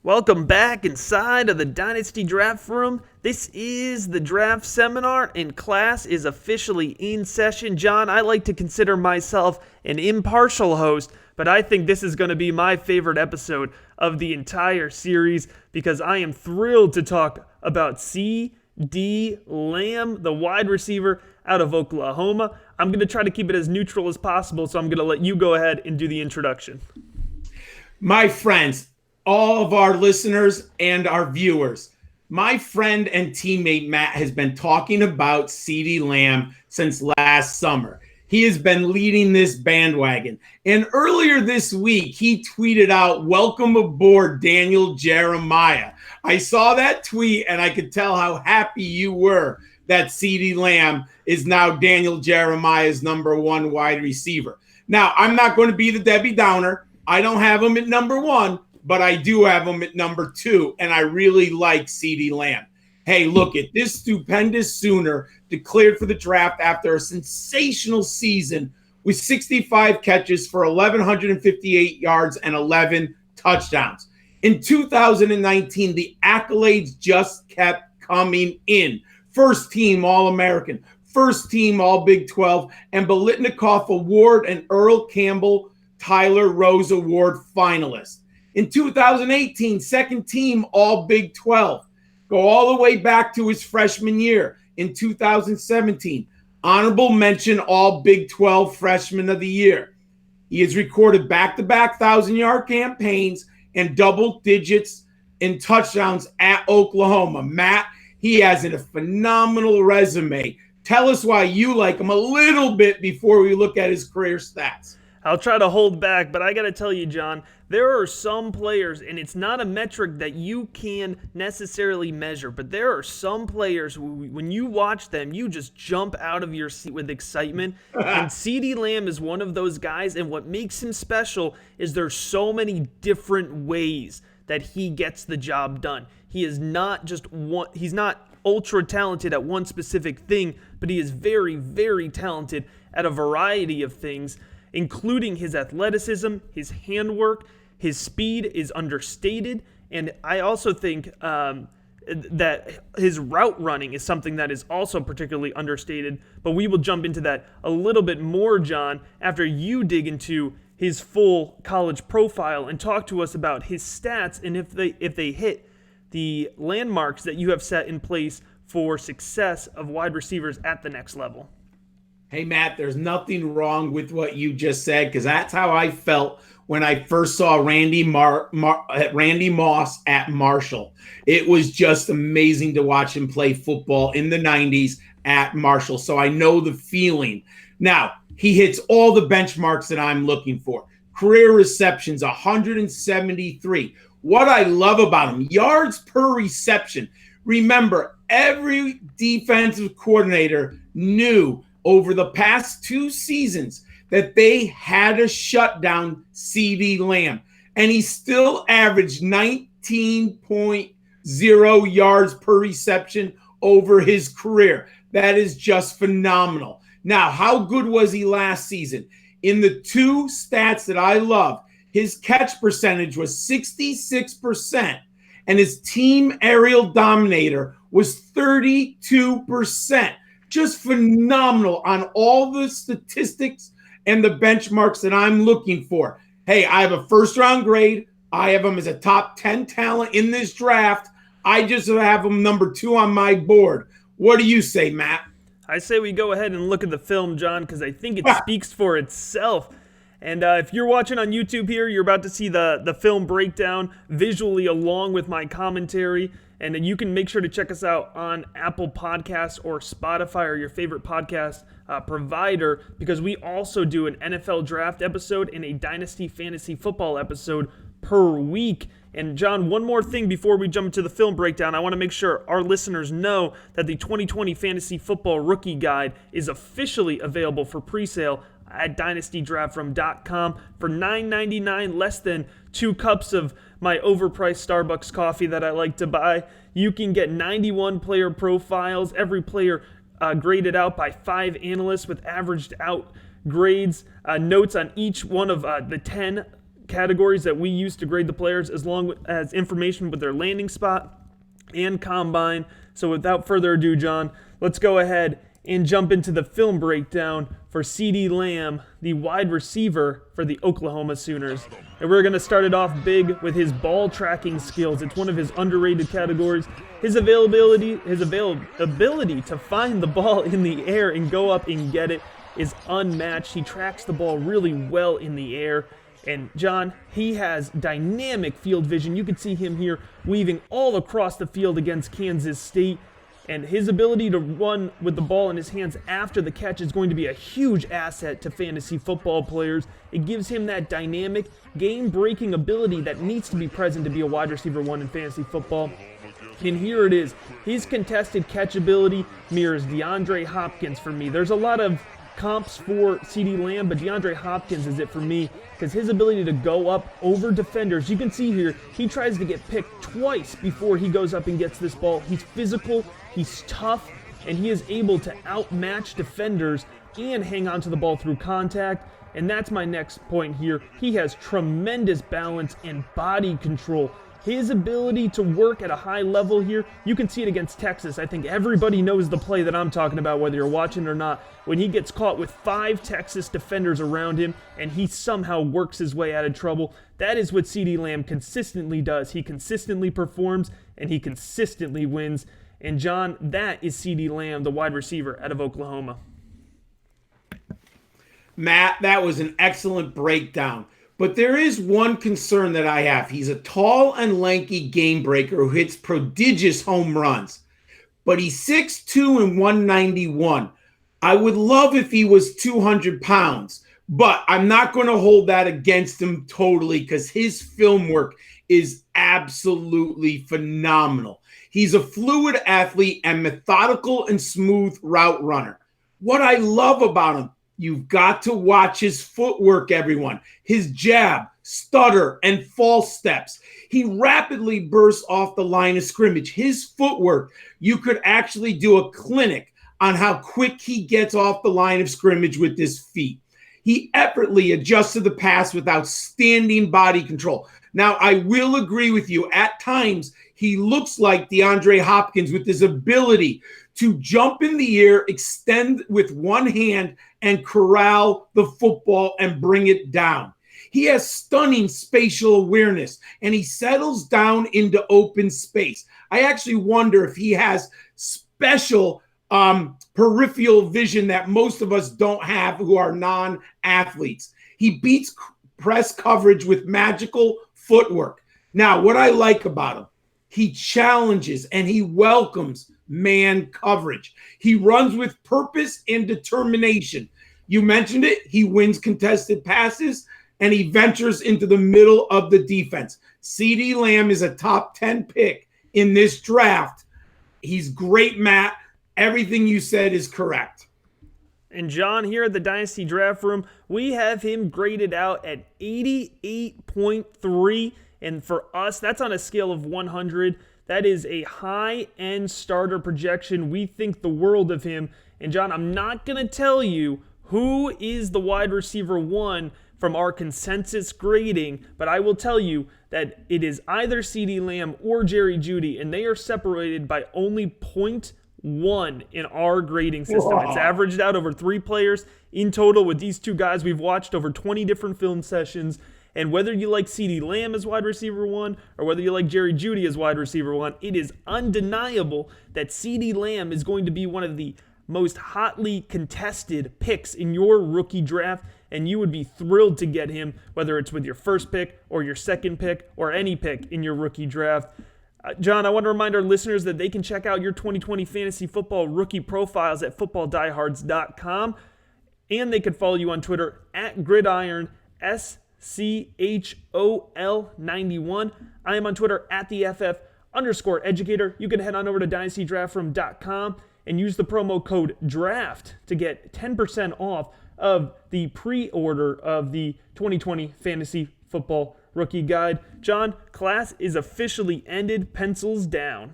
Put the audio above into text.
Welcome back inside of the Dynasty Draft Room. This is the draft seminar, and class is officially in session. John, I like to consider myself an impartial host, but I think this is going to be my favorite episode of the entire series because I am thrilled to talk about CeeDee Lamb, the wide receiver out of Oklahoma. I'm going to try to keep it as neutral as possible, so I'm going to let you go ahead and do the introduction. My friends, all of our listeners and our viewers, my friend and teammate Matt has been talking about CeeDee Lamb since last summer. He has been leading this bandwagon. And earlier this week, he tweeted out, "Welcome aboard, Daniel Jeremiah." I saw that tweet and I could tell how happy you were that CeeDee Lamb is now Daniel Jeremiah's number one wide receiver. Now, I'm not going to be the Debbie Downer. I don't have him at number one, but I do have him at number two, and I really like CeeDee Lamb. Hey, look at this stupendous Sooner declared for the draft after a sensational season with 65 catches for 1,158 yards and 11 touchdowns. In 2019, the accolades just kept coming in. First team All-American, first team All-Big 12, and Biletnikoff Award and Earl Campbell Tyler Rose Award finalist. In 2018, second team All-Big 12. Go all the way back to his freshman year. In 2017, honorable mention All-Big 12 Freshman of the Year. He has recorded back-to-back 1,000-yard campaigns and double digits in touchdowns at Oklahoma. Matt, he has a phenomenal resume. Tell us why you like him a little bit before we look at his career stats. I'll try to hold back, but I got to tell you, John, there are some players, and it's not a metric that you can necessarily measure, but there are some players who, when you watch them, you just jump out of your seat with excitement. And CeeDee Lamb is one of those guys, and what makes him special is there's so many different ways that he gets the job done. He is not just one, he's not ultra talented at one specific thing, but he is very, very talented at a variety of things, including his athleticism, his handwork. His speed is understated, and I also think that his route running is something that is also particularly understated, but we will jump into that a little bit more, John, after you dig into his full college profile and talk to us about his stats and if they hit the landmarks that you have set in place for success of wide receivers at the next level. Hey, Matt, there's nothing wrong with what you just said because that's how I felt when I first saw Randy Moss at Marshall. It was just amazing to watch him play football in the 90s at Marshall, so I know the feeling. Now, he hits all the benchmarks that I'm looking for. Career receptions, 173. What I love about him, yards per reception. Remember, every defensive coordinator knew over the past two seasons that they had to shut down CeeDee Lamb. And he still averaged 19.0 yards per reception over his career. That is just phenomenal. Now, how good was he last season? In the two stats that I love, his catch percentage was 66%, and his team aerial dominator was 32%. Just phenomenal on all the statistics and the benchmarks that I'm looking for. Hey, I have a first-round grade. I have him as a top 10 talent in this draft. I just have him number 2 on my board. What do you say, Matt? I say we go ahead and look at the film, John, because I think it speaks for itself. And if you're watching on YouTube here, you're about to see the film breakdown visually along with my commentary. And you can make sure to check us out on Apple Podcasts or Spotify or your favorite podcast provider, because we also do an NFL draft episode and a Dynasty Fantasy Football episode per week. And John, one more thing before we jump into the film breakdown, I want to make sure our listeners know that the 2020 Fantasy Football Rookie Guide is officially available for pre-sale at dynastydraftroom.com for $9.99, less than 2 cups of my overpriced Starbucks coffee that I like to buy. You can get 91 player profiles, every player graded out by 5 analysts with averaged out grades, notes on each one of the 10 categories that we use to grade the players, as long as information with their landing spot and combine. So without further ado, John, let's go ahead and jump into the film breakdown for CeeDee Lamb, the wide receiver for the Oklahoma Sooners. And we're going to start it off big with his ball tracking skills. It's one of his underrated categories. His availability to find the ball in the air and go up and get it is unmatched. He tracks the ball really well in the air. And John, he has dynamic field vision. You can see him here weaving all across the field against Kansas State. And his ability to run with the ball in his hands after the catch is going to be a huge asset to fantasy football players. It gives him that dynamic, game-breaking ability that needs to be present to be a wide receiver one in fantasy football. And here it is. His contested catch ability mirrors DeAndre Hopkins for me. There's a lot of comps for CeeDee Lamb, but DeAndre Hopkins is it for me because his ability to go up over defenders. You can see here, he tries to get picked twice before he goes up and gets this ball. He's physical, he's tough, and he is able to outmatch defenders and hang on to the ball through contact. And that's my next point here. He has tremendous balance and body control. His ability to work at a high level here, you can see it against Texas. I think everybody knows the play that I'm talking about, whether you're watching or not. When he gets caught with 5 Texas defenders around him and he somehow works his way out of trouble, that is what CeeDee Lamb consistently does. He consistently performs and he consistently wins. And John, that is CeeDee Lamb, the wide receiver out of Oklahoma. Matt, that was an excellent breakdown. But there is one concern that I have. He's a tall and lanky game breaker who hits prodigious home runs. But he's 6'2" and 191. I would love if he was 200 pounds. But I'm not going to hold that against him totally because his film work is absolutely phenomenal. He's a fluid athlete and methodical and smooth route runner. What I love about him, you've got to watch his footwork, everyone. His jab, stutter, and false steps. He rapidly bursts off the line of scrimmage. His footwork, you could actually do a clinic on how quick he gets off the line of scrimmage with his feet. He effortlessly adjusts to the pass with outstanding body control. Now, I will agree with you. At times, he looks like DeAndre Hopkins with his ability to jump in the air, extend with one hand, and corral the football and bring it down. He has stunning spatial awareness, and he settles down into open space. I actually wonder if he has special peripheral vision that most of us don't have who are non-athletes. He beats press coverage with magical footwork. Now, what I like about him, he challenges and he welcomes man coverage. He runs with purpose and determination. You mentioned it. He wins contested passes and he ventures into the middle of the defense. CeeDee Lamb is a top 10 pick in this draft. He's great, Matt. Everything you said is correct. And John, here at the Dynasty Draft Room, we have him graded out at 88.3. And for us, that's on a scale of 100. That is a high-end starter projection. We think the world of him. And John, I'm not going to tell you who is the wide receiver one from our consensus grading, but I will tell you that it is either CeeDee Lamb or Jerry Jeudy, and they are separated by only 0.1 in our grading system. Whoa. It's averaged out over 3 players in total. With these two guys, we've watched over 20 different film sessions. And whether you like CeeDee Lamb as wide receiver one or whether you like Jerry Jeudy as wide receiver one, it is undeniable that CeeDee Lamb is going to be one of the most hotly contested picks in your rookie draft, and you would be thrilled to get him, whether it's with your first pick or your second pick or any pick in your rookie draft. John, I want to remind our listeners that they can check out your 2020 fantasy football rookie profiles at footballdiehards.com, and they could follow you on Twitter at GridironSCHOL91. I am on Twitter at the FF_educator. You can head on over to dynastydraftroom.com and use the promo code DRAFT to get 10% off of the pre-order of the 2020 Fantasy Football Rookie Guide. John, class is officially ended. Pencils down.